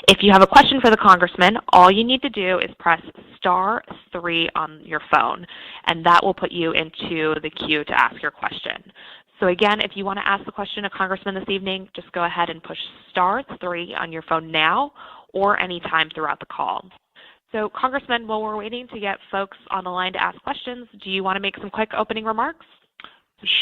If you have a question for the Congressman, all you need to do is press *3 on your phone, and that will put you into the queue to ask your question. So again, if you want to ask the question of Congressman this evening, just go ahead and push *3 on your phone now or any time throughout the call. So Congressman, while we're waiting to get folks on the line to ask questions, do you want to make some quick opening remarks?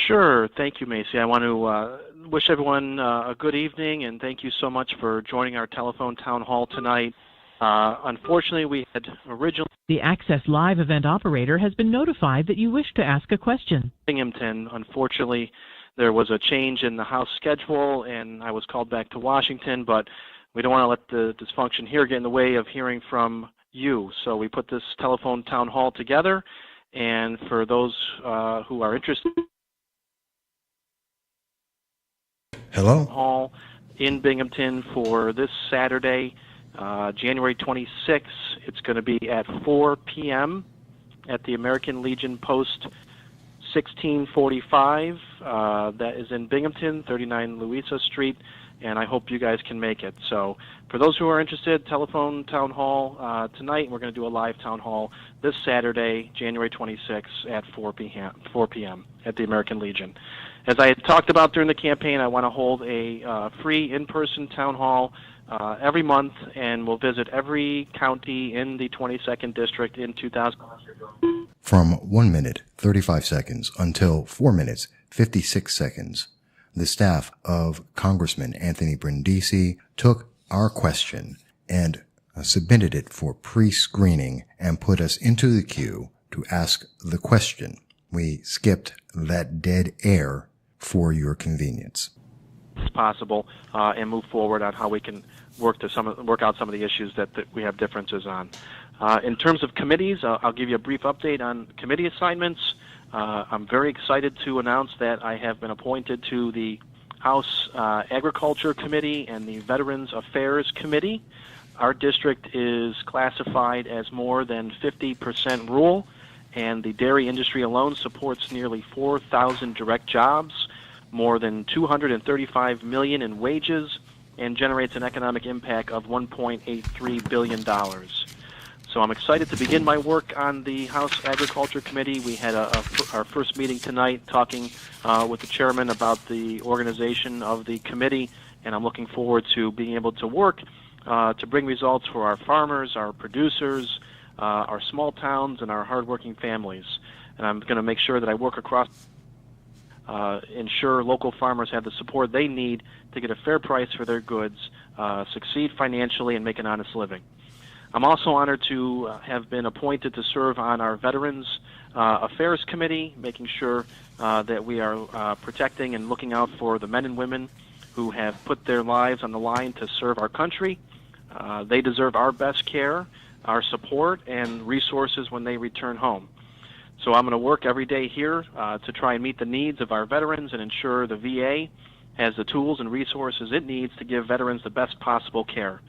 Sure. Thank you, Macy. I want to wish everyone a good evening, and thank you so much for joining our telephone town hall tonight. Unfortunately, we had originally... The Access Live event operator has been notified that you wish to ask a question. Binghamton. Unfortunately, there was a change in the House schedule, and I was called back to Washington, but we don't want to let the dysfunction here get in the way of hearing from you. So we put this telephone town hall together, and for those who are interested... Hello? Hall in Binghamton for this Saturday, January 26th. It's going to be at 4 p.m. at the American Legion Post 1645. That is in Binghamton, 39 Louisa Street, and I hope you guys can make it. So for those who are interested, telephone town hall tonight. We're going to do a live town hall this Saturday, January 26th at 4 p.m. at the American Legion. As I had talked about during the campaign, I want to hold a free in-person town hall every month, and we'll visit every county in the 22nd District in 2000. From 1 minute, 35 seconds until 4 minutes, 56 seconds, the staff of Congressman Anthony Brindisi took our question and submitted it for pre-screening and put us into the queue to ask the question. We skipped that dead air for your convenience. As possible, and move forward on how we can work out some of the issues that we have differences on. In terms of committees, I'll give you a brief update on committee assignments. I'm very excited to announce that I have been appointed to the House Agriculture Committee and the Veterans Affairs Committee. Our district is classified as more than 50% rural, and the dairy industry alone supports nearly 4,000 direct jobs, more than $235 million in wages, and generates an economic impact of $1.83 billion. So I'm excited to begin my work on the House Agriculture Committee. We had our first meeting tonight talking with the chairman about the organization of the committee, and I'm looking forward to being able to work to bring results for our farmers, our producers, our small towns, and our hardworking families. And I'm going to make sure that I work across, ensure local farmers have the support they need to get a fair price for their goods, succeed financially, and make an honest living. I'm also honored to have been appointed to serve on our Veterans Affairs Committee, making sure that we are protecting and looking out for the men and women who have put their lives on the line to serve our country. They deserve our best care, our support, and resources when they return home. So I'm going to work every day here to try and meet the needs of our veterans and ensure the VA has the tools and resources it needs to give veterans the best possible care.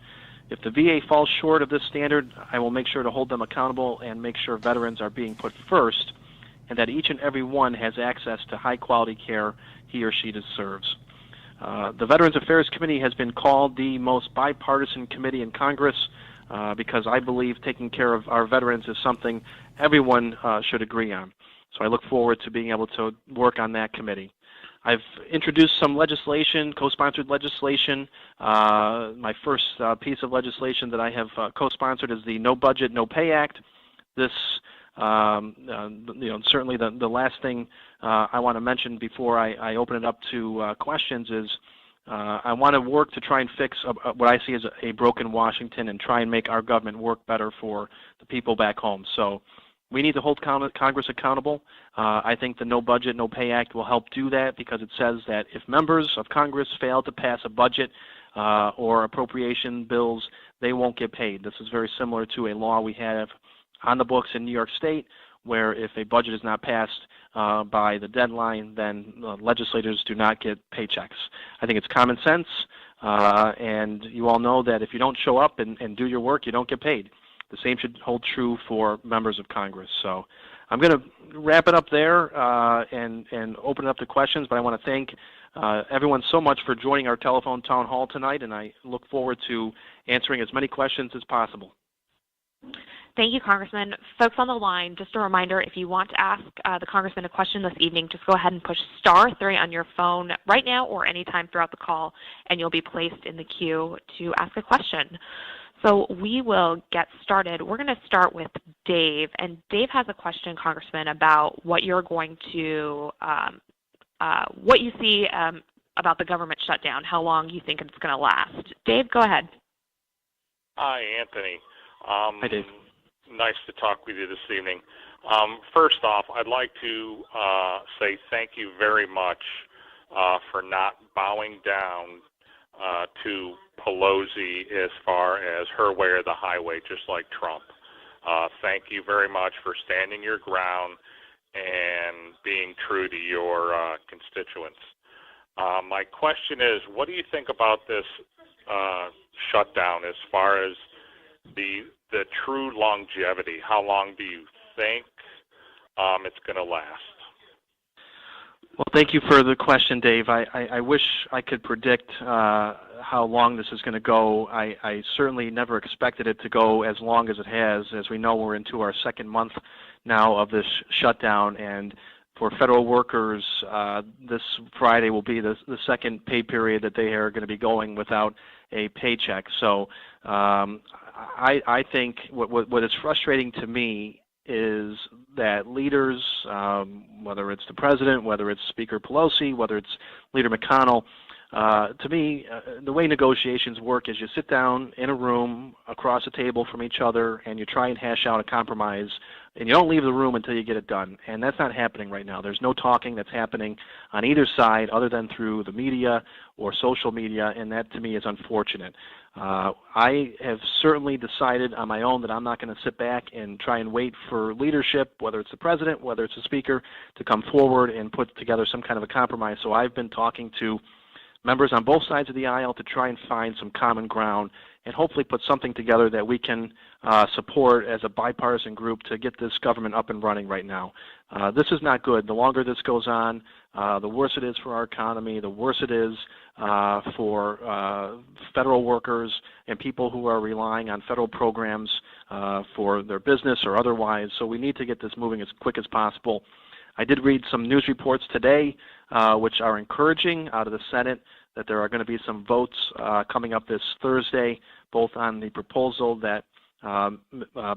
If the VA falls short of this standard, I will make sure to hold them accountable and make sure veterans are being put first and that each and every one has access to high-quality care he or she deserves. The Veterans Affairs Committee has been called the most bipartisan committee in Congress because I believe taking care of our veterans is something everyone should agree on. So I look forward to being able to work on that committee. I've introduced some legislation, co-sponsored legislation. My first piece of legislation that I have co-sponsored is the No Budget, No Pay Act. This, certainly the last thing I want to mention before I open it up to questions is I want to work to try and fix what I see as a broken Washington and try and make our government work better for the people back home. So we need to hold Congress accountable. I think the No Budget, No Pay Act will help do that because it says that if members of Congress fail to pass a budget or appropriation bills, they won't get paid. This is very similar to a law we have on the books in New York State, where if a budget is not passed by the deadline, then legislators do not get paychecks. I think it's common sense, and you all know that if you don't show up and do your work, you don't get paid. The same should hold true for members of Congress. So I'm going to wrap it up there and open it up to questions, but I want to thank everyone so much for joining our telephone town hall tonight, and I look forward to answering as many questions as possible. Thank you, Congressman. Folks on the line, just a reminder, if you want to ask the Congressman a question this evening, just go ahead and push *3 on your phone right now or anytime throughout the call, and you'll be placed in the queue to ask a question. So we will get started. We're going to start with Dave, and Dave has a question, Congressman, about what you're going to, what you see about the government shutdown, how long you think it's going to last. Dave, go ahead. Hi, Anthony. Hi, Dave. Nice to talk with you this evening. First off, I'd like to say thank you very much for not bowing down to Pelosi as far as her way or the highway, just like Trump. Thank you very much for standing your ground and being true to your constituents. My question is, what do you think about this shutdown as far as the true longevity? How long do you think it's going to last? Well, thank you for the question, Dave. I wish I could predict how long this is going to go. I certainly never expected it to go as long as it has. As we know, we're into our second month now of this shutdown, and for federal workers, this Friday will be the second pay period that they are going to be going without a paycheck. So I think what is frustrating to me is that leaders, whether it's the president, whether it's Speaker Pelosi, whether it's Leader McConnell, to me, the way negotiations work is you sit down in a room across a table from each other and you try and hash out a compromise, and you don't leave the room until you get it done. And that's not happening right now. There's no talking that's happening on either side other than through the media or social media, and that to me is unfortunate. I have certainly decided on my own that I'm not going to sit back and try and wait for leadership, whether it's the president, whether it's the speaker, to come forward and put together some kind of a compromise. So I've been talking to members on both sides of the aisle to try and find some common ground and hopefully put something together that we can support as a bipartisan group to get this government up and running right now. This is not good. The longer this goes on, the worse it is for our economy, the worse it is for federal workers and people who are relying on federal programs for their business or otherwise. So we need to get this moving as quick as possible. I did read some news reports today which are encouraging out of the Senate that there are going to be some votes coming up this Thursday, both on the proposal that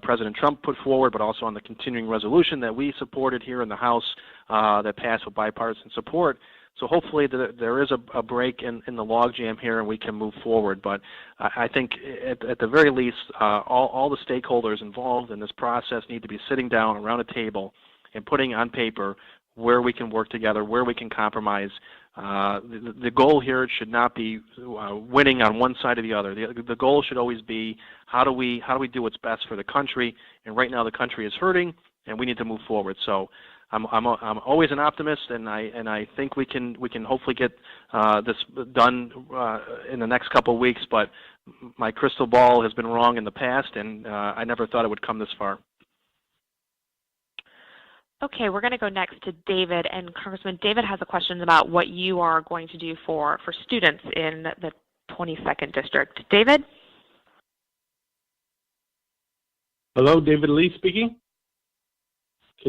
President Trump put forward, but also on the continuing resolution that we supported here in the House that passed with bipartisan support. So hopefully there is a break in the logjam here and we can move forward. But I think at the very least, all the stakeholders involved in this process need to be sitting down around a table and putting on paper where we can work together, where we can compromise. The goal here should not be winning on one side or the other. The goal should always be how do we do what's best for the country. And right now the country is hurting, and we need to move forward. So I'm always an optimist, and I think we can hopefully get this done in the next couple of weeks. But my crystal ball has been wrong in the past, and I never thought it would come this far. Okay, we're going to go next to David, and Congressman, David has a question about what you are going to do for students in the 22nd District. David? Hello, David Lee speaking.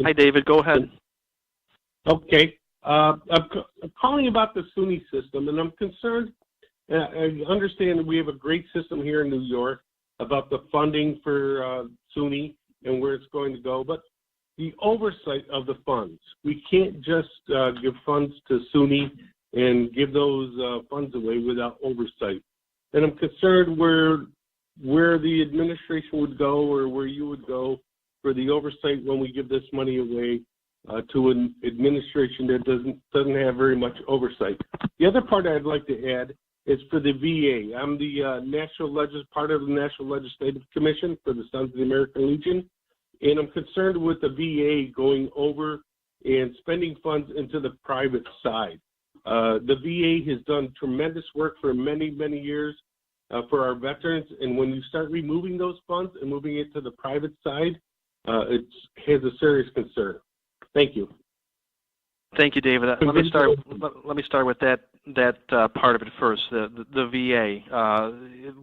Hi, David. Go ahead. Okay. I'm calling about the SUNY system, and I'm concerned. I understand that we have a great system here in New York about the funding for SUNY and where it's going to go, but the oversight of the funds. We can't just give funds to SUNY and give those funds away without oversight. And I'm concerned where the administration would go or where you would go for the oversight when we give this money away to an administration that doesn't have very much oversight. The other part I'd like to add is for the VA. I'm the part of the National Legislative Commission for the Sons of the American Legion. And I'm concerned with the VA going over and spending funds into the private side. The VA has done tremendous work for many, many years for our veterans. And when you start removing those funds and moving it to the private side, it has a serious concern. Thank you. Thank you, David. Let me start with that part of it first. The VA.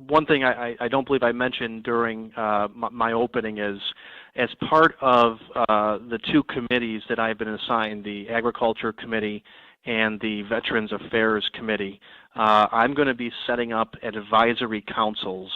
One thing I don't believe I mentioned during my opening is, as part of the two committees that I've been assigned, the Agriculture Committee and the Veterans Affairs Committee, I'm going to be setting up advisory councils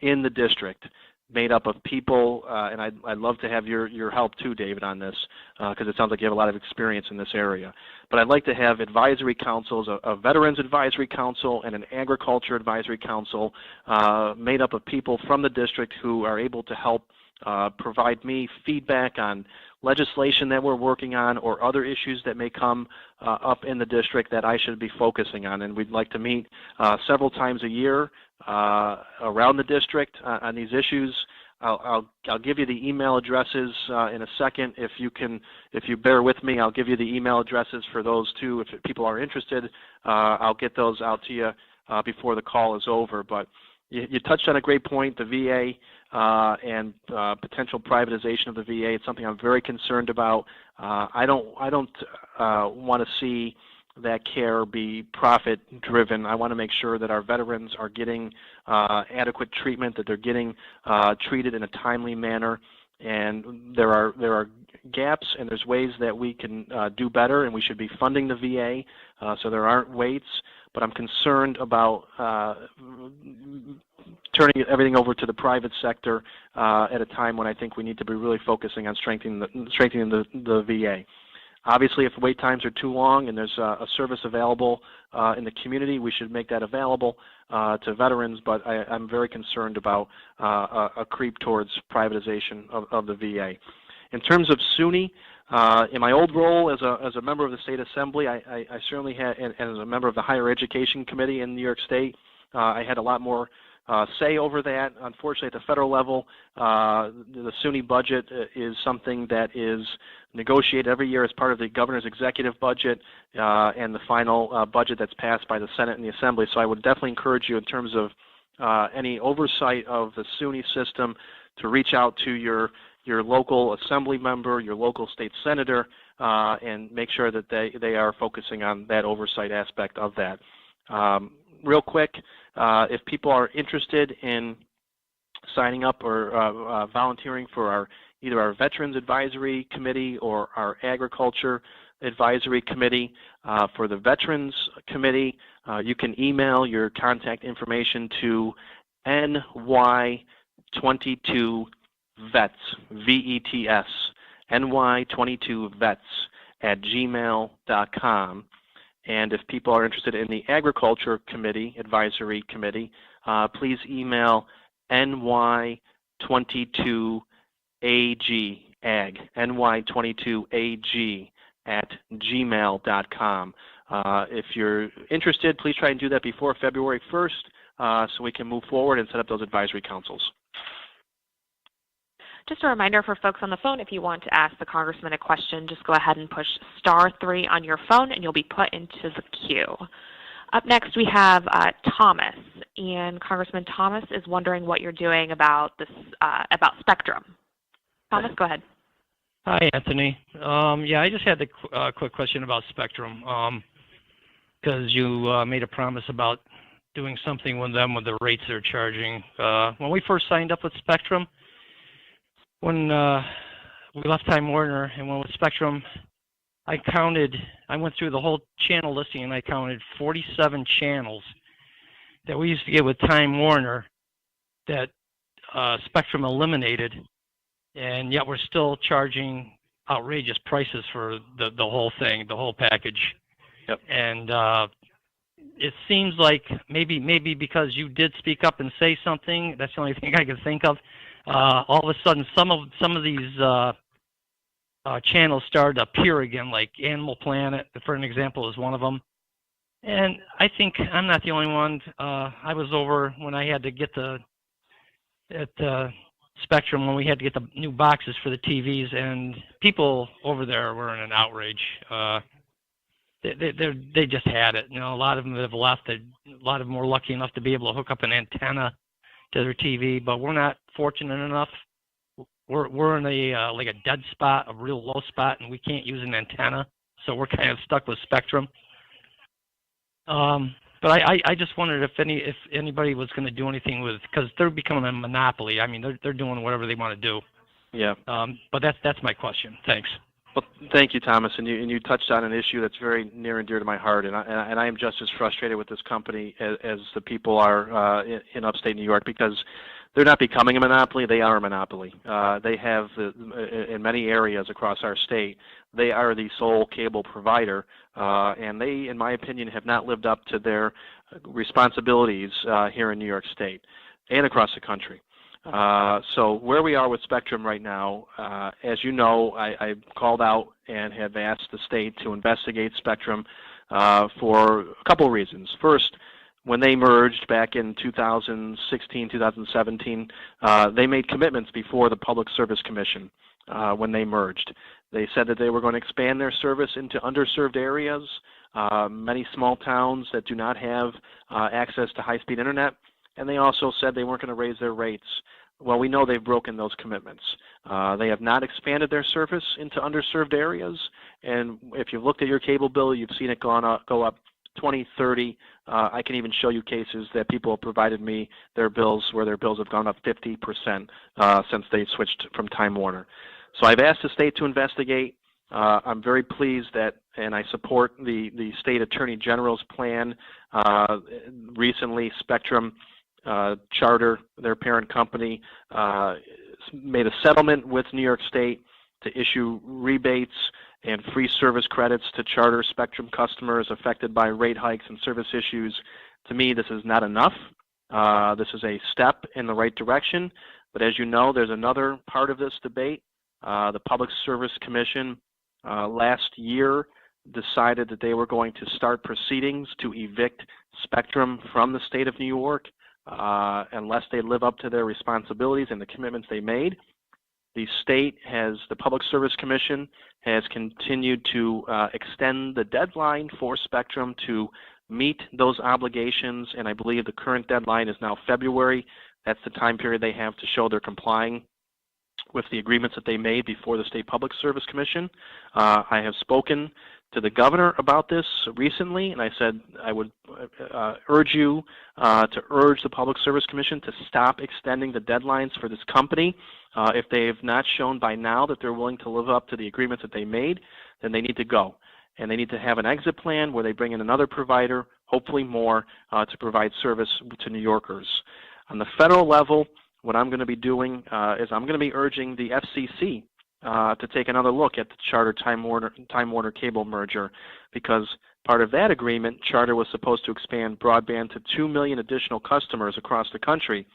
in the district, made up of people, and I'd love to have your help too, David, on this, because it sounds like you have a lot of experience in this area. But I'd like to have advisory councils, a Veterans Advisory Council and an Agriculture Advisory Council, made up of people from the district who are able to help provide me feedback on legislation that we're working on or other issues that may come up in the district that I should be focusing on. And we'd like to meet several times a year around the district on these issues. I'll give you the email addresses in a second. If you bear with me, I'll give you the email addresses for those two. If people are interested, I'll get those out to you before the call is over. But you touched on a great point, the VA and potential privatization of the VA. It's something I'm very concerned about. I don't want to see that care be profit-driven. I want to make sure that our veterans are getting adequate treatment, that they're getting treated in a timely manner. And there are gaps, and there's ways that we can do better, and we should be funding the VA so there aren't waits. But I'm concerned about turning everything over to the private sector at a time when I think we need to be really focusing on strengthening the VA. Obviously, if wait times are too long and there's a service available in the community, we should make that available to veterans, but I'm very concerned about a creep towards privatization of the VA. In terms of SUNY, in my old role as a member of the State Assembly, I certainly had, and as a member of the Higher Education Committee in New York State, I had a lot more say over that. Unfortunately, at the federal level, the SUNY budget is something that is negotiated every year as part of the governor's executive budget and the final budget that's passed by the Senate and the Assembly. So I would definitely encourage you, in terms of any oversight of the SUNY system, to reach out to your local assembly member, your local state senator, and make sure that they are focusing on that oversight aspect of that. Real quick, if people are interested in signing up or volunteering for either our Veterans Advisory Committee or our Agriculture Advisory Committee, for the Veterans Committee, you can email your contact information to ny22vets, V-E-T-S, ny22vets @gmail.com. And if people are interested in the Agriculture Committee, Advisory Committee, please email ny22ag, ny22ag @gmail.com. If you're interested, please try and do that before February 1st so we can move forward and set up those advisory councils. Just a reminder for folks on the phone, if you want to ask the Congressman a question, just go ahead and push *3 on your phone and you'll be put into the queue. Up next we have Thomas, and Congressman Thomas is wondering what you're doing about this about Spectrum. Thomas, go ahead. Hi, Anthony. Yeah, I just had a quick question about Spectrum, because you made a promise about doing something with them with the rates they're charging. When we first signed up with Spectrum, when we left Time Warner and went with Spectrum, I went through the whole channel listing and I counted 47 channels that we used to get with Time Warner that Spectrum eliminated, and yet we're still charging outrageous prices for the whole thing, the whole package. Yep. And it seems like maybe because you did speak up and say something, that's the only thing I can think of. All of a sudden, some of these channels started to appear again, like Animal Planet, for an example, is one of them. And I think I'm not the only one. I was over when I had to get at Spectrum, when we had to get the new boxes for the TVs, and people over there were in an outrage. They just had it. You know, a lot of them have left. A lot of them were lucky enough to be able to hook up an antenna to their TV, but we're not fortunate enough. we're in a like a dead spot, a real low spot, and we can't use an antenna, so we're kind of stuck with spectrum. But I just wondered if anybody was going to do anything with, because they're becoming a monopoly. I mean, they're doing whatever they want to do. Yeah. But that's my question. Thanks. Well, thank you, Thomas. And you touched on an issue that's very near and dear to my heart, and I am just as frustrated with this company as the people are in upstate New York, because they're not becoming a monopoly. They are a monopoly. They have, in many areas across our state, they are the sole cable provider, and they, in my opinion, have not lived up to their responsibilities here in New York State and across the country. So where we are with Spectrum right now, as you know, I called out and have asked the state to investigate Spectrum for a couple of reasons. First, when they merged back in 2016, 2017, they made commitments before the Public Service Commission when they merged. They said that they were going to expand their service into underserved areas, many small towns that do not have access to high-speed internet, and they also said they weren't going to raise their rates. Well, we know they've broken those commitments. They have not expanded their service into underserved areas, and if you've looked at your cable bill, you've seen it go up 20, 30. I can even show you cases that people have provided me their bills where their bills have gone up 50% since they switched from Time Warner. So I've asked the state to investigate. I'm very pleased that, and I support the state attorney general's plan. Recently, Spectrum Charter, their parent company, made a settlement with New York State to issue rebates and free service credits to Charter Spectrum customers affected by rate hikes and service issues. To me, this is not enough. This is a step in the right direction, but as you know, there's another part of this debate. The Public Service Commission last year decided that they were going to start proceedings to evict Spectrum from the state of New York unless they live up to their responsibilities and the commitments they made. The Public Service Commission has continued to extend the deadline for Spectrum to meet those obligations, and I believe the current deadline is now February. That's the time period they have to show they're complying with the agreements that they made before the State Public Service Commission. I have spoken to the governor about this recently, and I said I would urge you to urge the Public Service Commission to stop extending the deadlines for this company. If they have not shown by now that they're willing to live up to the agreements that they made, then they need to go. And they need to have an exit plan where they bring in another provider, hopefully more, to provide service to New Yorkers. On the federal level, what I'm going to be doing is I'm going to be urging the FCC to take another look at the Charter Time Warner cable merger, because part of that agreement, Charter was supposed to expand broadband to 2 million additional customers across the country,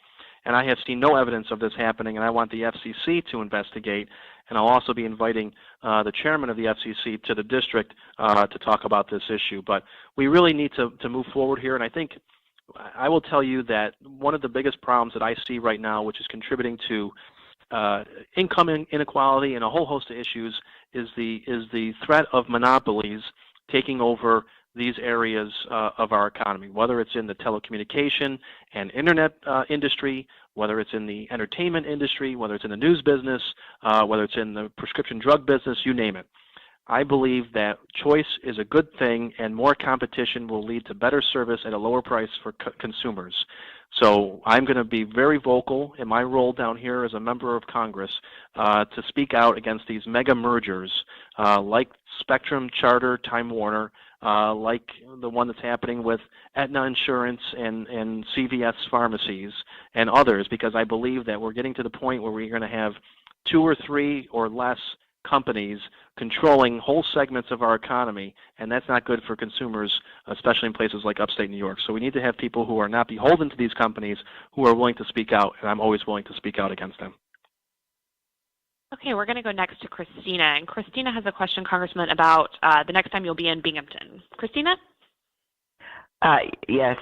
and I have seen no evidence of this happening, and I want the FCC to investigate, and I'll also be inviting the chairman of the FCC to the district to talk about this issue. But we really need to move forward here, and I think I will tell you that one of the biggest problems that I see right now, which is contributing to income inequality and a whole host of issues, is the threat of monopolies taking over these areas of our economy, whether it's in the telecommunication and internet industry, whether it's in the entertainment industry, whether it's in the news business, whether it's in the prescription drug business, you name it. I believe that choice is a good thing, and more competition will lead to better service at a lower price for consumers. So I'm going to be very vocal in my role down here as a member of Congress to speak out against these mega mergers like Spectrum, Charter, Time Warner, like the one that's happening with Aetna Insurance and CVS pharmacies and others, because I believe that we're getting to the point where we're going to have 2 or 3 or less companies controlling whole segments of our economy, and that's not good for consumers, especially in places like upstate New York. So we need to have people who are not beholden to these companies, who are willing to speak out, and I'm always willing to speak out against them. Okay, we're going to go next to Christina, and Christina has a question, Congressman, about the next time you'll be in Binghamton. Christina? Yes,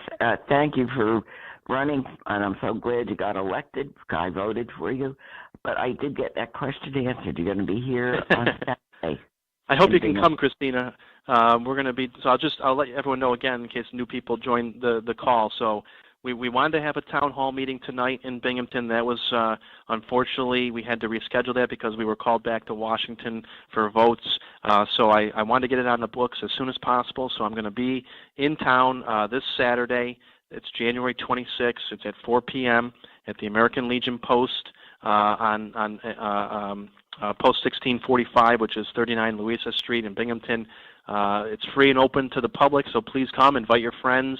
thank you for running, and I'm so glad you got elected. I voted for you, but I did get that question answered. You're going to be here on Saturday. I hope you can come, Christina. We're going to be. So I'll let everyone know again in case new people join the call. So we wanted to have a town hall meeting tonight in Binghamton. That was, unfortunately, we had to reschedule that because we were called back to Washington for votes. So I wanted to get it on the books as soon as possible. So I'm going to be in town this Saturday. It's January 26th. It's at 4 p.m. at the American Legion Post on Post 1645, which is 39 Louisa Street in Binghamton. It's free and open to the public, so please come. Invite your friends.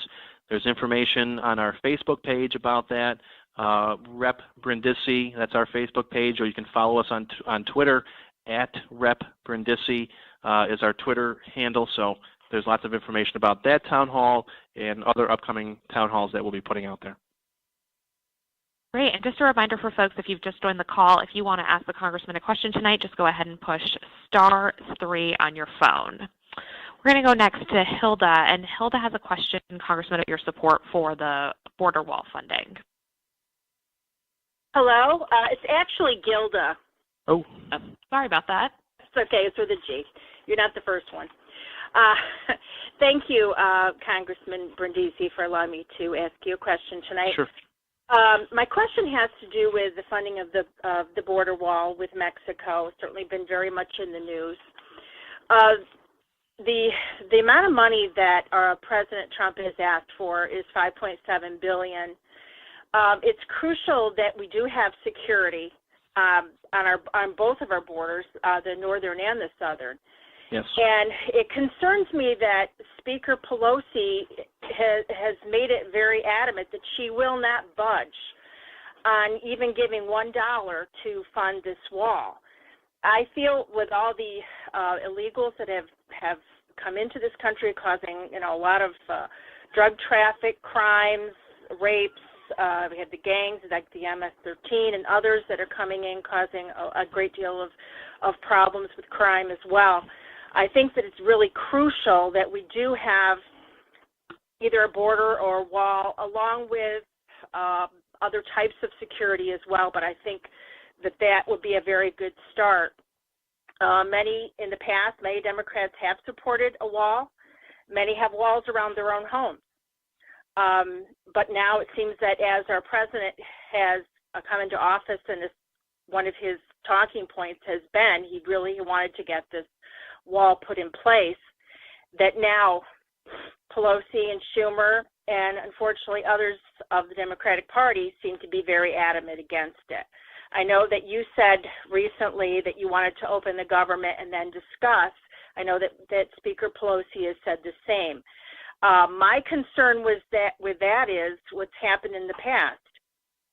There's information on our Facebook page about that. Rep Brindisi, that's our Facebook page, or you can follow us on Twitter at Rep Brindisi is our Twitter handle. So there's lots of information about that town hall and other upcoming town halls that we'll be putting out there. Great, and just a reminder for folks, if you've just joined the call, if you want to ask the Congressman a question tonight, just go ahead and push *3 on your phone. We're going to go next to Hilda, and Hilda has a question, Congressman, about your support for the border wall funding. Hello, it's actually Gilda. Oh. Sorry about that. It's okay, it's with a G. You're not the first one. Thank you, Congressman Brindisi, for allowing me to ask you a question tonight. Sure. My question has to do with the funding of the border wall with Mexico. It's certainly been very much in the news. The amount of money that President Trump has asked for is $5.7 billion. It's crucial that we do have security on both of our borders, the northern and the southern. Yes. And it concerns me that Speaker Pelosi has made it very adamant that she will not budge on even giving $1 to fund this wall. I feel with all the illegals that have come into this country causing a lot of drug traffic, crimes, rapes, we have the gangs like the MS-13 and others that are coming in causing a great deal of problems with crime as well. I think that it's really crucial that we do have either a border or a wall along with other types of security as well, but I think that would be a very good start. In the past, many Democrats have supported a wall. Many have walls around their own homes. But now it seems that as our president has come into office, and one of his talking points has been he really wanted to get this wall put in place, that now Pelosi and Schumer and unfortunately others of the Democratic Party seem to be very adamant against it. I know that you said recently that you wanted to open the government and then discuss. I know that Speaker Pelosi has said the same. My concern with that is what's happened in the past.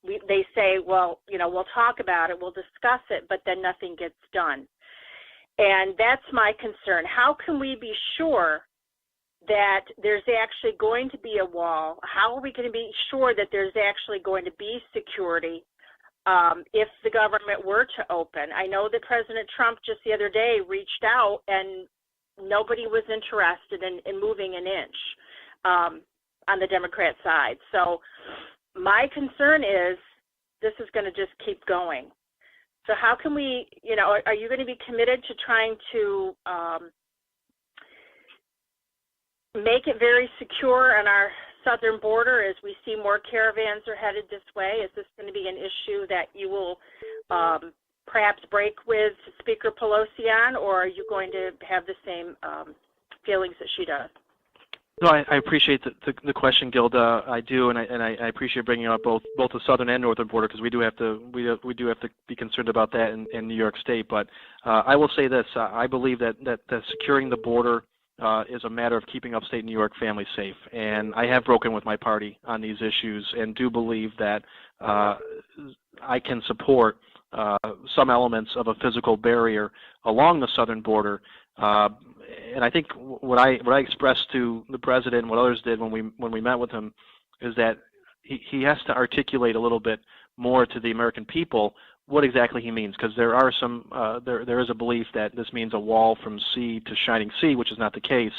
They say, well, we'll talk about it, we'll discuss it, but then nothing gets done. And that's my concern. How can we be sure that there's actually going to be a wall? How are we going to be sure that there's actually going to be security if the government were to open? I know that President Trump just the other day reached out and nobody was interested in moving an inch on the Democrat side. So my concern is this is going to just keep going. So how can we, are you going to be committed to trying to make it very secure on our southern border as we see more caravans are headed this way? Is this going to be an issue that you will perhaps break with Speaker Pelosi on, or are you going to have the same feelings that she does? No, I appreciate the question, Gilda. I do, and I appreciate bringing up both the southern and northern border, because we do have to be concerned about that in New York State. But I will say this: I believe that securing the border is a matter of keeping upstate New York families safe, and I have broken with my party on these issues, and do believe that I can support some elements of a physical barrier along the southern border. And I think what I expressed to the president and what others did when we met with him is that he has to articulate a little bit more to the American people what exactly he means, because there are there is a belief that this means a wall from sea to shining sea, which is not the case.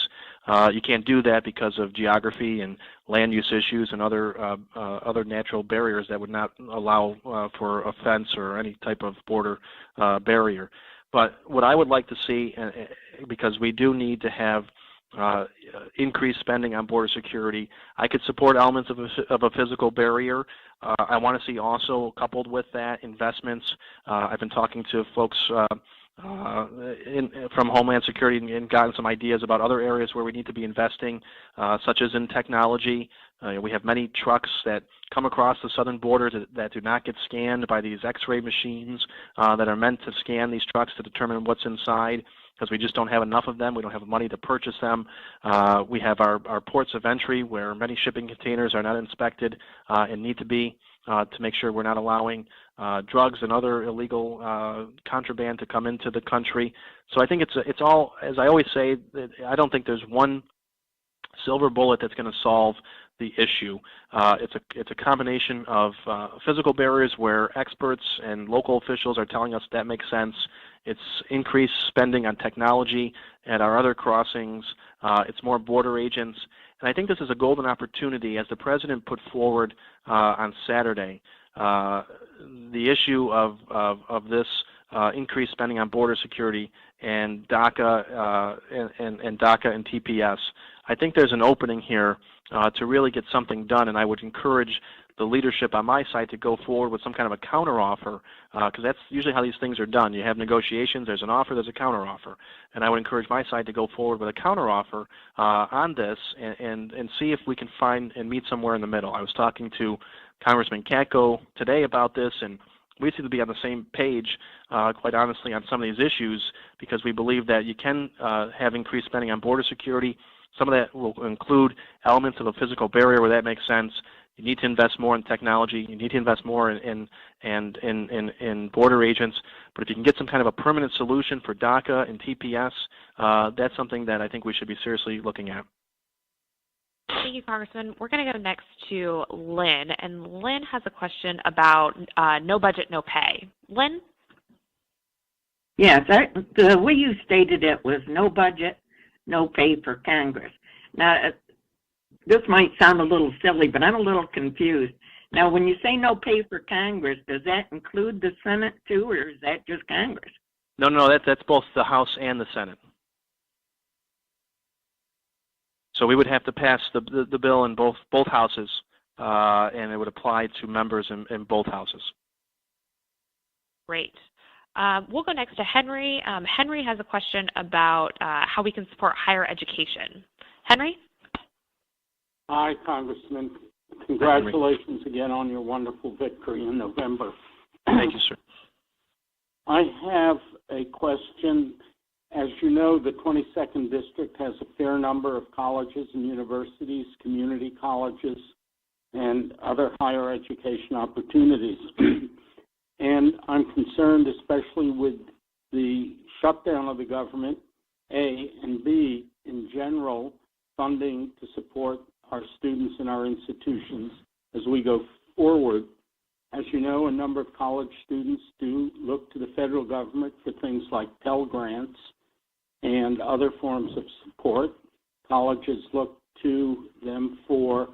You can't do that because of geography and land use issues and other natural barriers that would not allow for a fence or any type of border barrier. But what I would like to see, because we do need to have increased spending on border security. I could support elements of a physical barrier. I want to see also, coupled with that, investments. I've been talking to folks from Homeland Security and gotten some ideas about other areas where we need to be investing, such as in technology. We have many trucks that come across the southern border that do not get scanned by these X-ray machines that are meant to scan these trucks to determine what's inside, because we just don't have enough of them. We don't have money to purchase them. We have our ports of entry where many shipping containers are not inspected and need to be to make sure we're not allowing drugs and other illegal contraband to come into the country. So I think it's all, as I always say, I don't think there's one silver bullet that's going to solve the issue. It's a combination of physical barriers where experts and local officials are telling us that makes sense. It's increased spending on technology at our other crossings. It's more border agents. And I think this is a golden opportunity, as the President put forward on Saturday. The issue of this increased spending on border security and DACA and DACA and TPS. I think there's an opening here to really get something done, and I would encourage the leadership on my side to go forward with some kind of a counteroffer, because that's usually how these things are done. You have negotiations, there's an offer, there's a counteroffer, and I would encourage my side to go forward with a counteroffer on this and see if we can find and meet somewhere in the middle. I was talking to Congressman Katko today about this, and we seem to be on the same page, quite honestly, on some of these issues, because we believe that you can have increased spending on border security. Some of that will include elements of a physical barrier where that makes sense. You need to invest more in technology. You need to invest more in border agents. But if you can get some kind of a permanent solution for DACA and TPS, that's something that I think we should be seriously looking at. Thank you, Congressman. We're going to go next to Lynn, and Lynn has a question about no budget, no pay. Lynn? Yes, the way you stated it was no budget, no pay for Congress. Now, this might sound a little silly, but I'm a little confused. Now, when you say no pay for Congress, does that include the Senate too, or is that just Congress? No, that's both the House and the Senate. So we would have to pass the bill in both houses, and it would apply to members in both houses. Great. We'll go next to Henry. Henry has a question about how we can support higher education. Henry? Hi, Congressman. Congratulations again on your wonderful victory in November. Thank you, sir. I have a question. As you know, the 22nd District has a fair number of colleges and universities, community colleges, and other higher education opportunities. And I'm concerned especially with the shutdown of the government, A, and B, in general, funding to support our students and our institutions as we go forward. As you know, a number of college students do look to the federal government for things like Pell Grants and other forms of support. Colleges look to them for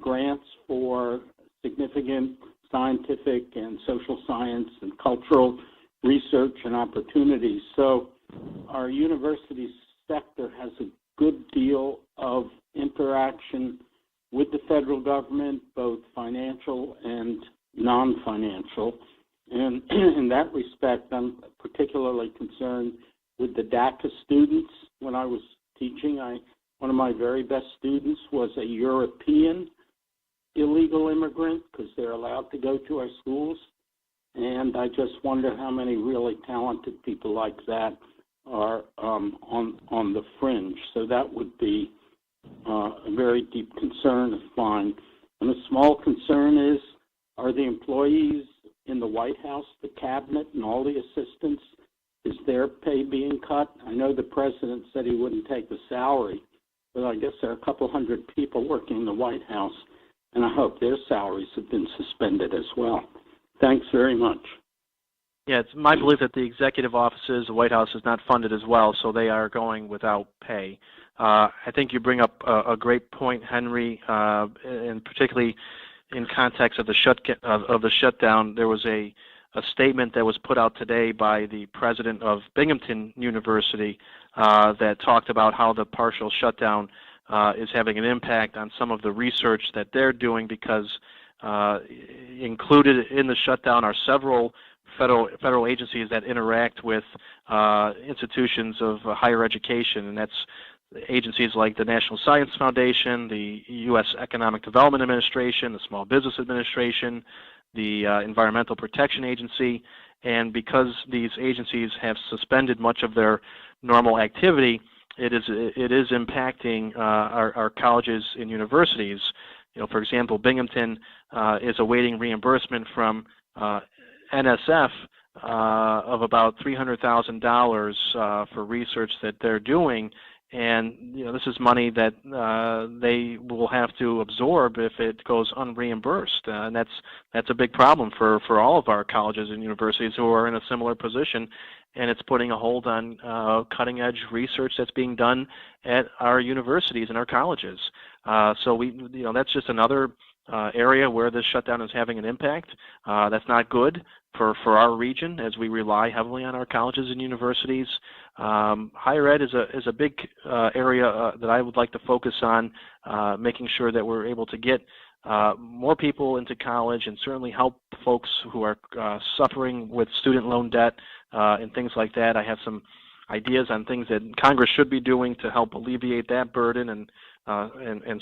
grants for significant scientific and social science and cultural research and opportunities. So our university sector has a good deal of interaction with the federal government, both financial and non-financial. And in that respect, I'm particularly concerned with the DACA students. When I was teaching, one of my very best students was a European illegal immigrant, because they're allowed to go to our schools. And I just wonder how many really talented people like that are on the fringe. So that would be a very deep concern of mine. And a small concern is, are the employees in the White House, the cabinet, and all the assistants, is their pay being cut? I know the president said he wouldn't take the salary, but I guess there are a couple hundred people working in the White House, and I hope their salaries have been suspended as well. Thanks very much. Yeah, it's my belief that the executive offices, the White House, is not funded as well, so they are going without pay. I think you bring up a great point, Henry, and particularly in context of the shutdown. There was a statement that was put out today by the president of Binghamton University that talked about how the partial shutdown is having an impact on some of the research that they're doing, because included in the shutdown are several federal agencies that interact with institutions of higher education, and that's agencies like the National Science Foundation, the U.S. Economic Development Administration, the Small Business Administration, the Environmental Protection Agency. And because these agencies have suspended much of their normal activity, it is impacting our colleges and universities. For example, Binghamton is awaiting reimbursement from NSF of about $300,000 for research that they're doing, and this is money that they will have to absorb if it goes unreimbursed, and that's a big problem for all of our colleges and universities who are in a similar position, and it's putting a hold on cutting-edge research that's being done at our universities and our colleges. So that's just another area where this shutdown is having an impact. That's not good for our region, as we rely heavily on our colleges and universities. Higher ed is a big area that I would like to focus on, making sure that we're able to get more people into college and certainly help folks who are suffering with student loan debt and things like that. I have some ideas on things that Congress should be doing to help alleviate that burden, and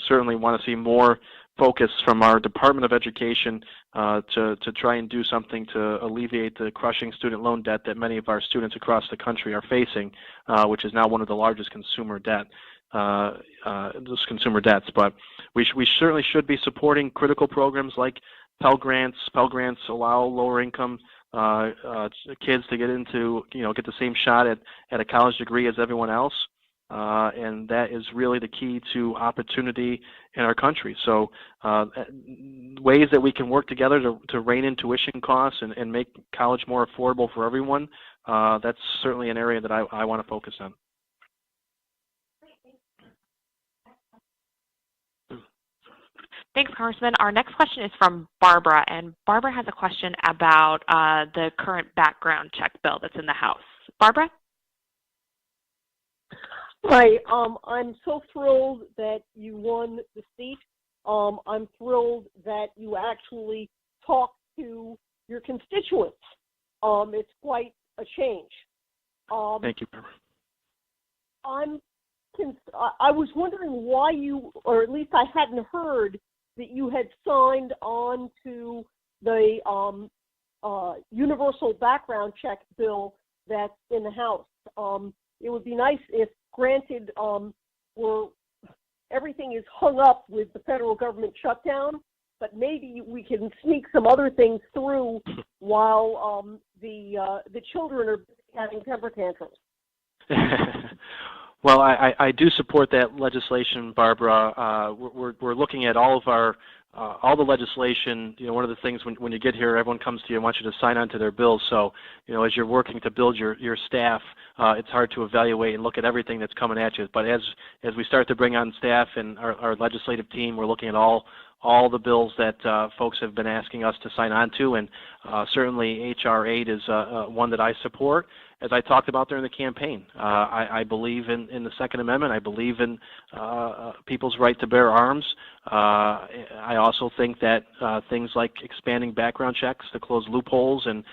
certainly want to see more focus from our Department of Education to try and do something to alleviate the crushing student loan debt that many of our students across the country are facing, which is now one of the largest consumer debts. But we certainly should be supporting critical programs like Pell Grants. Pell Grants allow lower income kids to get get the same shot at a college degree as everyone else. And that is really the key to opportunity in our country. So ways that we can work together to rein in tuition costs and make college more affordable for everyone, that's certainly an area that I want to focus on. Thanks, Congressman. Our next question is from Barbara, and Barbara has a question about the current background check bill that's in the House. Barbara? Hi, I'm so thrilled that you won the seat. I'm thrilled that you actually talked to your constituents. It's quite a change. Thank you, Barbara. I was wondering why you, or at least I hadn't heard that you had signed on to the universal background check bill that's in the House. It would be nice if, granted, everything is hung up with the federal government shutdown, but maybe we can sneak some other things through while the children are having temper tantrums. Well, I do support that legislation, Barbara. We're looking at all the legislation. One of the things when you get here, everyone comes to you and wants you to sign on to their bills. So, as you're working to build your staff, it's hard to evaluate and look at everything that's coming at you. But as we start to bring on staff and our legislative team, we're looking at all the bills that folks have been asking us to sign on to, and certainly H.R. 8 is one that I support. As I talked about during the campaign, I believe in the Second Amendment. I believe in people's right to bear arms. I also think that things like expanding background checks to close loopholes in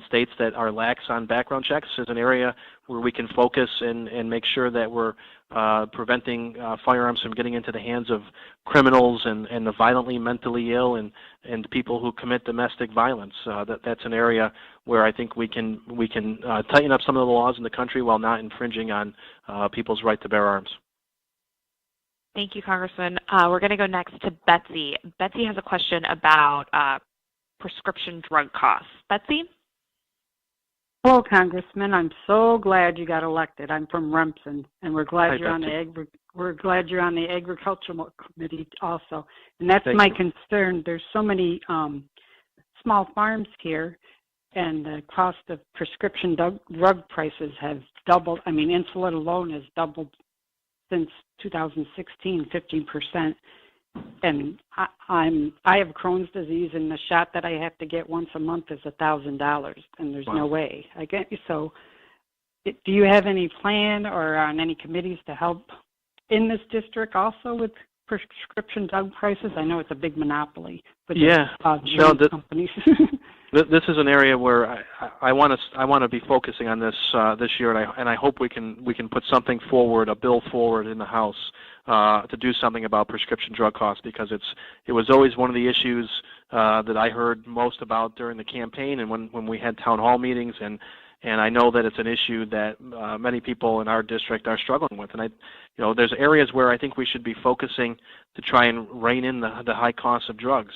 states that are lax on background checks is an area where we can focus and make sure that we're preventing firearms from getting into the hands of criminals and the violently mentally ill and people who commit domestic violence. That's an area where I think we can tighten up some of the laws in the country while not infringing on people's right to bear arms. Thank you, Congressman. We're going to go next to Betsy. Betsy has a question about prescription drug costs. Betsy? Hello, Congressman. I'm so glad you got elected. I'm from Remsen, and we're glad you're on the Agricultural Committee also. And that's my concern. There's so many small farms here, and the cost of prescription drug prices has doubled. I mean, insulin alone has doubled since 2016, 15%. and I have Crohn's disease, and the shot that I have to get once a month is $1,000, and there's no way I get you. So, do you have any plan or on any committees to help in this district also with prescription drug prices? I know it's a big monopoly, but companies. This is an area where I want to be focusing on this this year, and I hope we can put something forward, a bill forward in the House to do something about prescription drug costs, because it was always one of the issues that I heard most about during the campaign and when we had town hall meetings, and I know that it's an issue that many people in our district are struggling with. And there's areas where I think we should be focusing to try and rein in the high costs of drugs.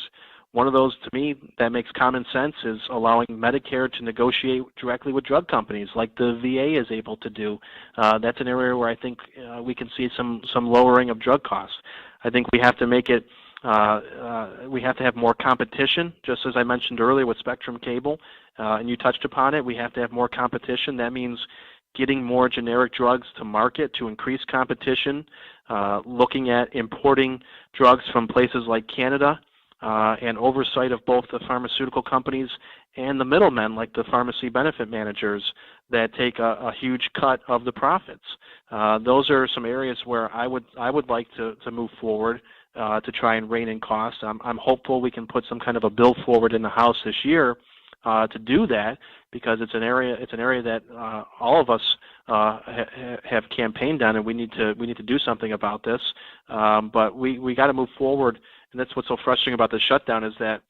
One of those, to me, that makes common sense is allowing Medicare to negotiate directly with drug companies, like the VA is able to do. That's an area where I think we can see some lowering of drug costs. I think we have to make it. We have to have more competition, just as I mentioned earlier with Spectrum Cable, and you touched upon it. We have to have more competition. That means getting more generic drugs to market to increase competition, looking at importing drugs from places like Canada, and oversight of both the pharmaceutical companies and the middlemen, like the pharmacy benefit managers, that take a huge cut of the profits. Those are some areas where I would like to move forward to try and rein in costs. I'm hopeful we can put some kind of a bill forward in the House this year to do that, because it's an area that all of us have campaigned on, and we need to do something about this. But we got to move forward. And that's what's so frustrating about the shutdown, is that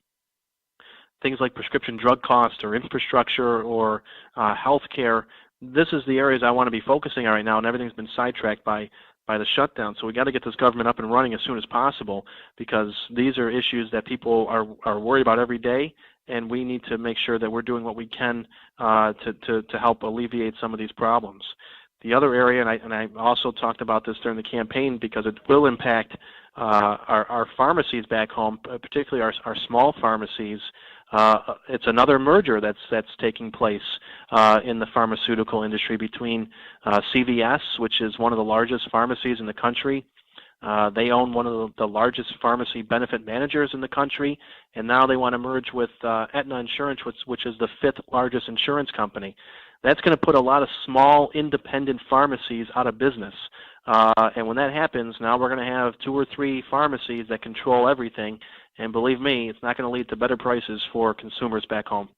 things like prescription drug costs or infrastructure or health care, this is the areas I want to be focusing on right now, and everything's been sidetracked by the shutdown. So we got to get this government up and running as soon as possible, because these are issues that people are worried about every day, and we need to make sure that we're doing what we can to help alleviate some of these problems. The other area, and I also talked about this during the campaign, because it will impact our pharmacies back home, particularly our small pharmacies. It's another merger that's taking place in the pharmaceutical industry between CVS, which is one of the largest pharmacies in the country. They own one of the largest pharmacy benefit managers in the country, and now they want to merge with Aetna Insurance, which is the 5th largest insurance company. That's going to put a lot of small independent pharmacies out of business. And when that happens, now we're going to have 2 or 3 pharmacies that control everything. And believe me, it's not going to lead to better prices for consumers back home.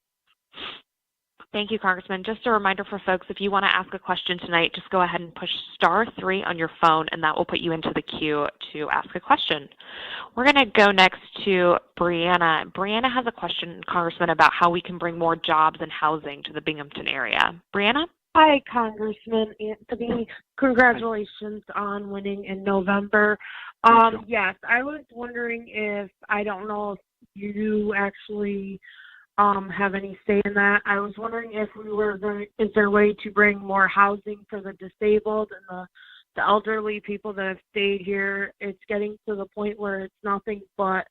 Thank you, Congressman. Just a reminder for folks, if you want to ask a question tonight, just go ahead and push *3 on your phone, and that will put you into the queue to ask a question. We're going to go next to Brianna. Brianna has a question, Congressman, about how we can bring more jobs and housing to the Binghamton area. Brianna? Hi, Congressman Anthony. Congratulations on winning in November. Yes, I was wondering if, I don't know if you actually have any say in that. I was wondering if is there a way to bring more housing for the disabled and the elderly people that have stayed here? It's getting to the point where it's nothing but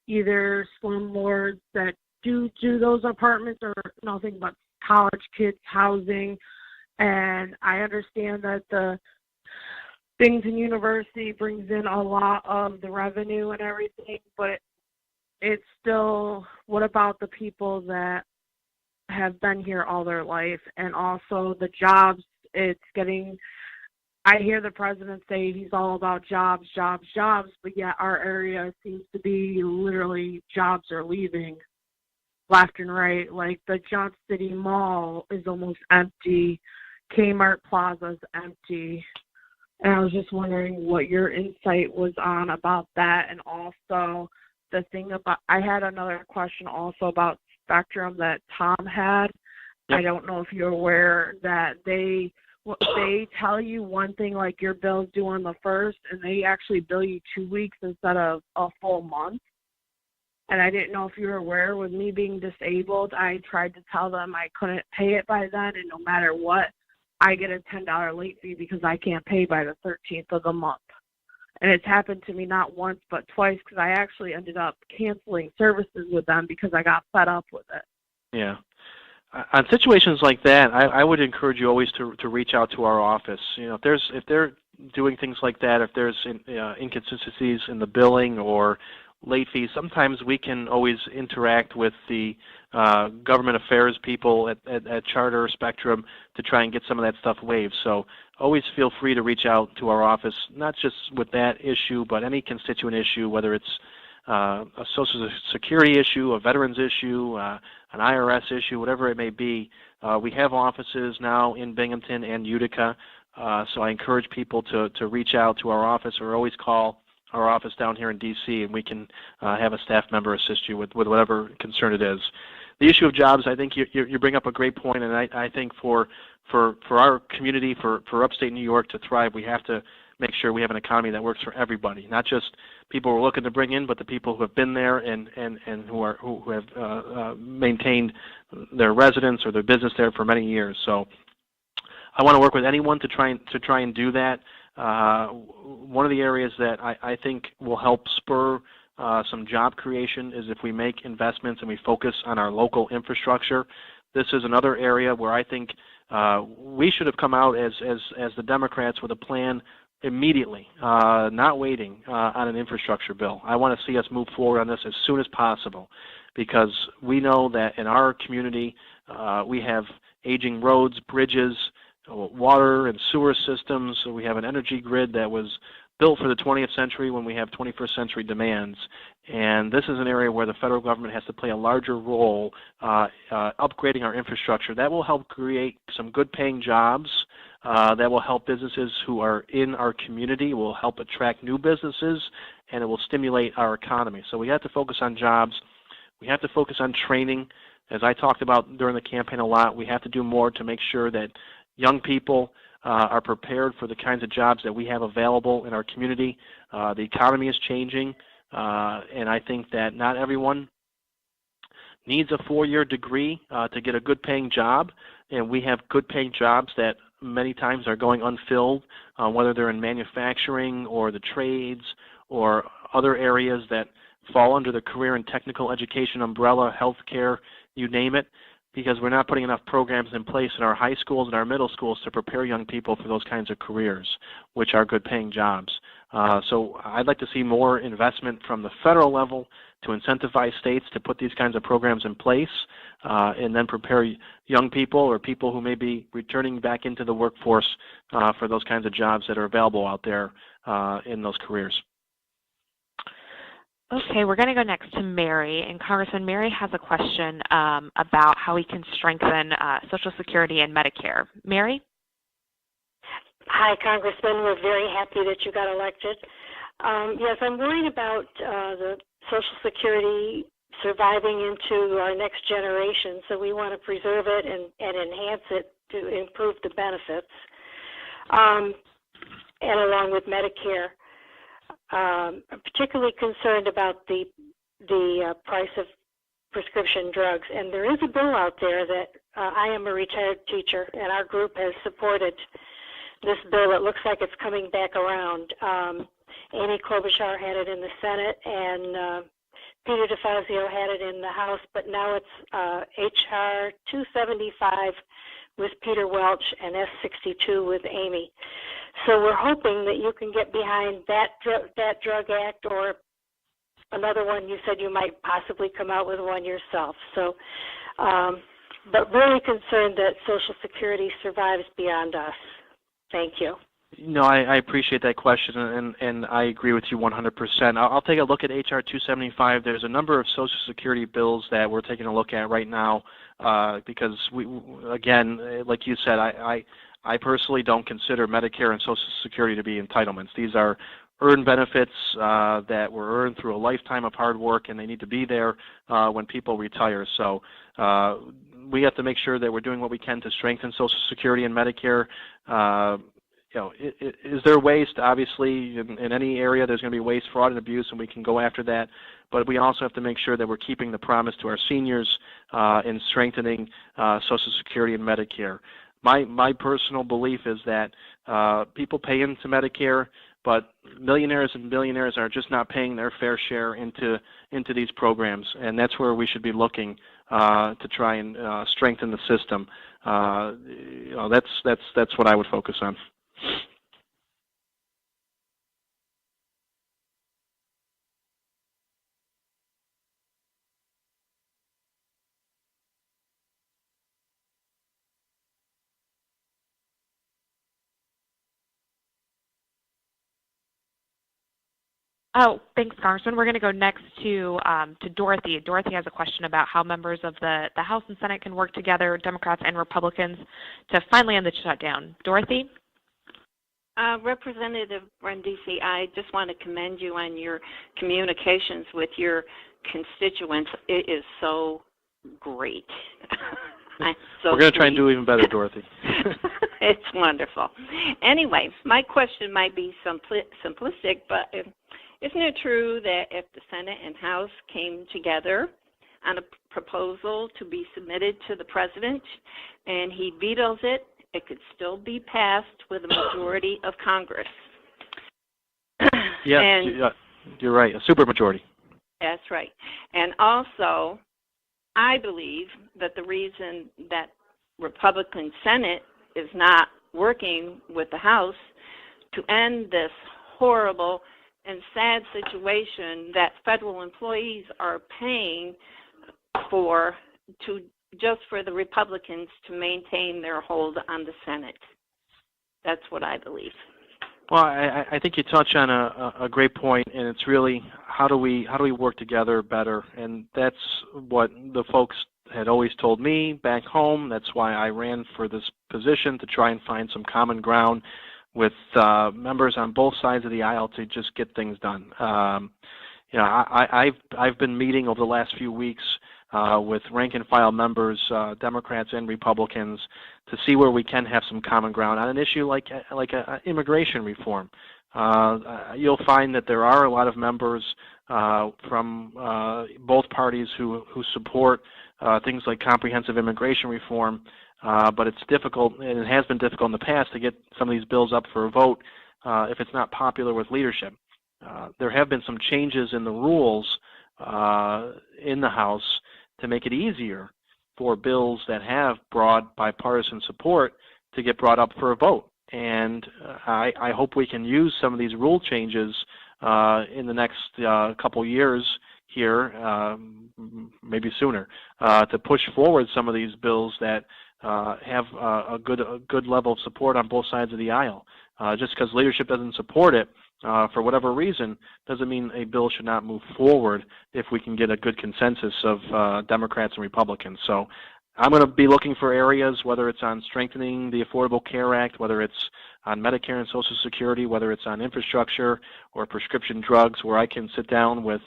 either slumlords that do those apartments or nothing but college kids housing. And I understand that the Binghamton University brings in a lot of the revenue and everything, but it's still, what about the people that have been here all their life? And also the jobs, I hear the president say he's all about jobs, jobs, jobs, but yet our area seems to be literally jobs are leaving left and right. Like the Johnson City Mall is almost empty. Kmart Plaza's empty. And I was just wondering what your insight was on about that. And also the thing about, I had another question also about Spectrum that Tom had. Yep. I don't know if you're aware that they tell you one thing, like your bill's due on the 1st, and they actually bill you 2 weeks instead of a full month. And I didn't know if you were aware. With me being disabled, I tried to tell them I couldn't pay it by then, and no matter what, I get a $10 late fee because I can't pay by the 13th of the month. And it's happened to me not once but twice, because I actually ended up canceling services with them because I got fed up with it. Yeah. On situations like that, I would encourage you always to reach out to our office. You know, if they're doing things like that, if there's inconsistencies in the billing or late fees, sometimes we can always interact with the government affairs people at Charter or Spectrum to try and get some of that stuff waived. So always feel free to reach out to our office, not just with that issue, but any constituent issue, whether it's a Social Security issue, a veterans issue, an IRS issue, whatever it may be. We have offices now in Binghamton and Utica, so I encourage people to reach out to our office or always call our office down here in D.C., and we can have a staff member assist you with whatever concern it is. The issue of jobs, I think you bring up a great point, and I think for our community, for upstate New York to thrive, we have to make sure we have an economy that works for everybody, not just people we're looking to bring in, but the people who have been there and who have maintained their residence or their business there for many years. So I want to work with anyone to try and do that. One of the areas that I think will help spur some job creation is if we make investments and we focus on our local infrastructure. This is another area where I think we should have come out as the Democrats with a plan immediately, not waiting on an infrastructure bill. I want to see us move forward on this as soon as possible, because we know that in our community we have aging roads, bridges, water and sewer systems. So we have an energy grid that was built for the 20th century when we have 21st century demands. And this is an area where the federal government has to play a larger role upgrading our infrastructure. That will help create some good paying jobs. That will help businesses who are in our community, will help attract new businesses, and it will stimulate our economy. So we have to focus on jobs. We have to focus on training. As I talked about during the campaign a lot, we have to do more to make sure that young people are prepared for the kinds of jobs that we have available in our community. The economy is changing, and I think that not everyone needs a 4-year degree to get a good-paying job, and we have good-paying jobs that many times are going unfilled, whether they're in manufacturing or the trades or other areas that fall under the career and technical education umbrella, healthcare, you name it, because we're not putting enough programs in place in our high schools and our middle schools to prepare young people for those kinds of careers, which are good-paying jobs. So I'd like to see more investment from the federal level to incentivize states to put these kinds of programs in place and then prepare young people or people who may be returning back into the workforce for those kinds of jobs that are available out there in those careers. Okay, we're going to go next to Mary, and Congressman, Mary has a question about how we can strengthen Social Security and Medicare. Mary? Hi, Congressman. We're very happy that you got elected. Yes, I'm worried about the Social Security surviving into our next generation, so we want to preserve it and enhance it to improve the benefits, and along with Medicare. I'm particularly concerned about the price of prescription drugs, and there is a bill out there that I am a retired teacher, and our group has supported this bill. It looks like it's coming back around. Amy Klobuchar had it in the Senate, and Peter DeFazio had it in the House, but now it's H.R. 275 with Peter Welch and S62 with Amy. So we're hoping that you can get behind that drug act, or another one. You said you might possibly come out with one yourself. So, but really concerned that Social Security survives beyond us. Thank you. No, I appreciate that question, and I agree with you 100%. I'll take a look at H.R. 275. There's a number of Social Security bills that we're taking a look at right now because, again, like you said, I personally don't consider Medicare and Social Security to be entitlements. These are earned benefits that were earned through a lifetime of hard work, and they need to be there when people retire. So we have to make sure that we're doing what we can to strengthen Social Security and Medicare. Is there waste? Obviously, in any area, there's going to be waste, fraud, and abuse, and we can go after that. But we also have to make sure that we're keeping the promise to our seniors in strengthening Social Security and Medicare. My personal belief is that people pay into Medicare, but millionaires and billionaires are just not paying their fair share into these programs, and that's where we should be looking to try and strengthen the system. That's what I would focus on. Oh, thanks, Congressman. We're going to go next to Dorothy. Dorothy has a question about how members of the House and Senate can work together, Democrats and Republicans, to finally end the shutdown. Dorothy? Representative Brindisi, I just want to commend you on your communications with your constituents. It is so great. We're going to try and do even better, Dorothy. It's wonderful. Anyway, my question might be simplistic, but isn't it true that if the Senate and House came together on a proposal to be submitted to the President and he vetoes it, it could still be passed with a majority of Congress? Yes, you're right, a supermajority. That's right. And also, I believe that the reason that Republican Senate is not working with the House to end this horrible and sad situation that federal employees are paying for just for the Republicans to maintain their hold on the Senate. That's what I believe. Well, I think you touch on a great point, and it's really how do we work together better, and that's what the folks had always told me back home. That's why I ran for this position, to try and find some common ground with members on both sides of the aisle to just get things done. I've been meeting over the last few weeks with rank and file members, Democrats and Republicans, to see where we can have some common ground on an issue like immigration reform. You'll find that there are a lot of members from both parties who support things like comprehensive immigration reform, but it's difficult, and it has been difficult in the past, to get some of these bills up for a vote if it's not popular with leadership. There have been some changes in the rules in the House to make it easier for bills that have broad bipartisan support to get brought up for a vote. And I hope we can use some of these rule changes in the next couple years here, maybe sooner, to push forward some of these bills that have a good level of support on both sides of the aisle. Just because leadership doesn't support it, for whatever reason, doesn't mean a bill should not move forward if we can get a good consensus of Democrats and Republicans. So I'm going to be looking for areas, whether it's on strengthening the Affordable Care Act, whether it's on Medicare and Social Security, whether it's on infrastructure or prescription drugs, where I can sit down with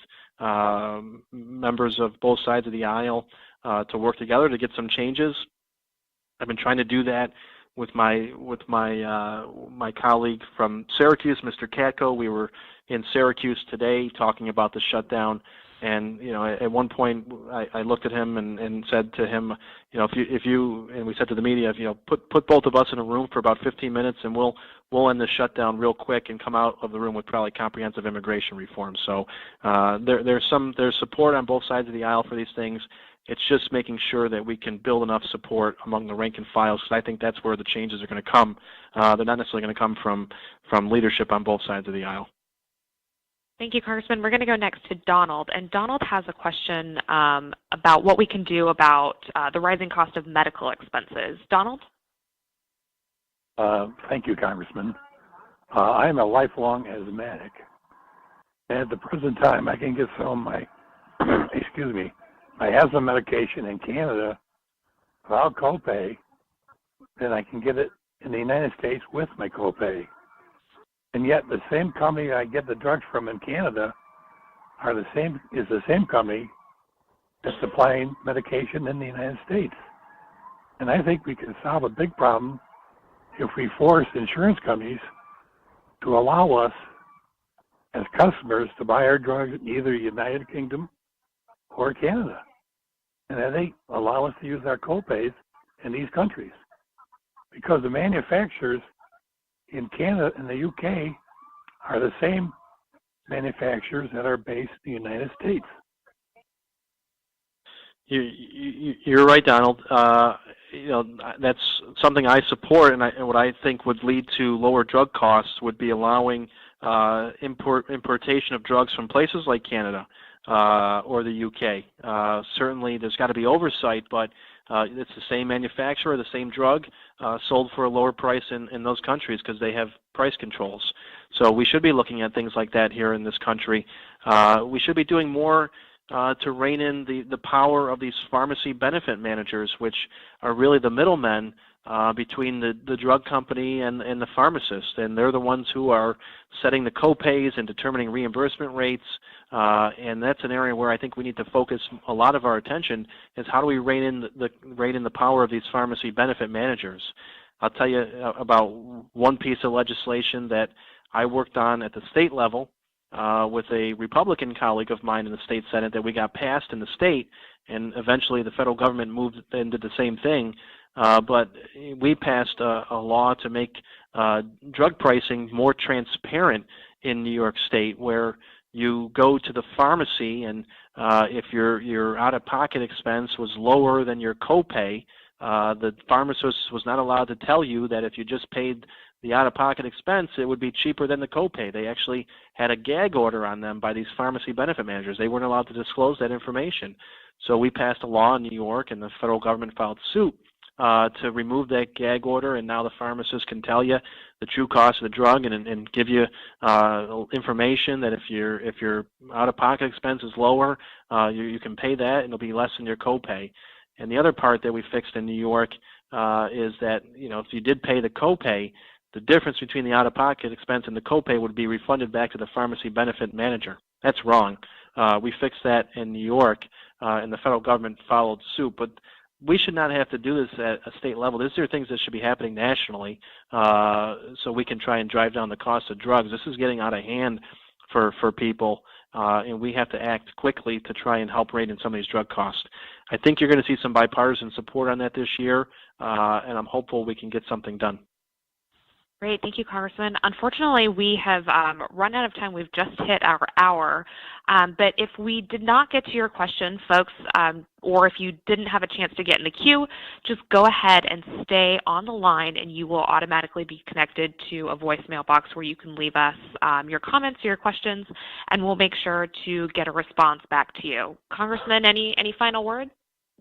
members of both sides of the aisle to work together to get some changes. I've been trying to do that with my colleague from Syracuse, Mr. Katko. We were in Syracuse today talking about the shutdown, and at one point I looked at him and said to him, if you and we said to the media, put both of us in a room for about 15 minutes, and we'll end the shutdown real quick and come out of the room with probably comprehensive immigration reform. So there's support on both sides of the aisle for these things. It's just making sure that we can build enough support among the rank and files, because I think that's where the changes are going to come. They're not necessarily going to come from leadership on both sides of the aisle. Thank you, Congressman. We're going to go next to Donald. And Donald has a question about what we can do about the rising cost of medical expenses. Donald? Thank you, Congressman. I am a lifelong asthmatic. And at the present time, I can get some of my, my asthma medication in Canada without copay, then I can get it in the United States with my copay. And yet the same company I get the drugs from in Canada is the same company that's supplying medication in the United States. And I think we can solve a big problem if we force insurance companies to allow us as customers to buy our drugs in either United Kingdom or Canada. And then they allow us to use our copays in these countries. Because the manufacturers in Canada and the UK are the same manufacturers that are based in the United States. You're right, Donald. That's something I support, and what I think would lead to lower drug costs would be allowing importation of drugs from places like Canada or the UK. Certainly, there's got to be oversight, but it's the same manufacturer, the same drug, sold for a lower price in those countries because they have price controls. So we should be looking at things like that here in this country. We should be doing more to rein in the power of these pharmacy benefit managers, which are really the middlemen between the drug company and the pharmacist, and they're the ones who are setting the co-pays and determining reimbursement rates, and that's an area where I think we need to focus a lot of our attention, is how do we rein in the power of these pharmacy benefit managers. I'll tell you about one piece of legislation that I worked on at the state level with a Republican colleague of mine in the state Senate that we got passed in the state, and eventually the federal government moved and did the same thing. But we passed a law to make drug pricing more transparent in New York State, where you go to the pharmacy and if your out-of-pocket expense was lower than your copay, the pharmacist was not allowed to tell you that if you just paid the out-of-pocket expense, it would be cheaper than the copay. They actually had a gag order on them by these pharmacy benefit managers. They weren't allowed to disclose that information. So we passed a law in New York, and the federal government filed suit to remove that gag order, and now the pharmacist can tell you the true cost of the drug and give you information that if your out-of-pocket expense is lower, you can pay that and it'll be less than your copay. And the other part that we fixed in New York is that if you did pay the copay, the difference between the out-of-pocket expense and the copay would be refunded back to the pharmacy benefit manager. That's wrong. We fixed that in New York, and the federal government followed suit. But we should not have to do this at a state level. These are things that should be happening nationally, so we can try and drive down the cost of drugs. This is getting out of hand for people, and we have to act quickly to try and help rein in some of these drug costs. I think you're going to see some bipartisan support on that this year, and I'm hopeful we can get something done. Great. Thank you, Congressman. Unfortunately, we have run out of time. We've just hit our hour. But if we did not get to your question, folks, or if you didn't have a chance to get in the queue, just go ahead and stay on the line, and you will automatically be connected to a voicemail box where you can leave us your comments or your questions, and we'll make sure to get a response back to you. Congressman, any final word?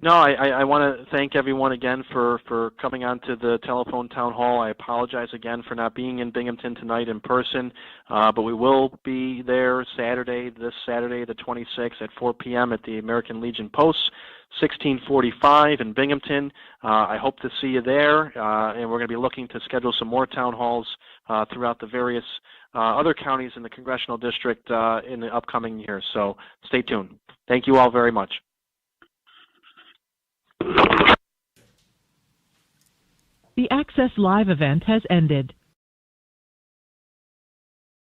No, I want to thank everyone again for coming on to the telephone town hall. I apologize again for not being in Binghamton tonight in person, but we will be there this Saturday, the 26th at 4 p.m. at the American Legion Post, 1645 in Binghamton. I hope to see you there, and we're going to be looking to schedule some more town halls throughout the various other counties in the congressional district in the upcoming year. So stay tuned. Thank you all very much. The Access Live event has ended.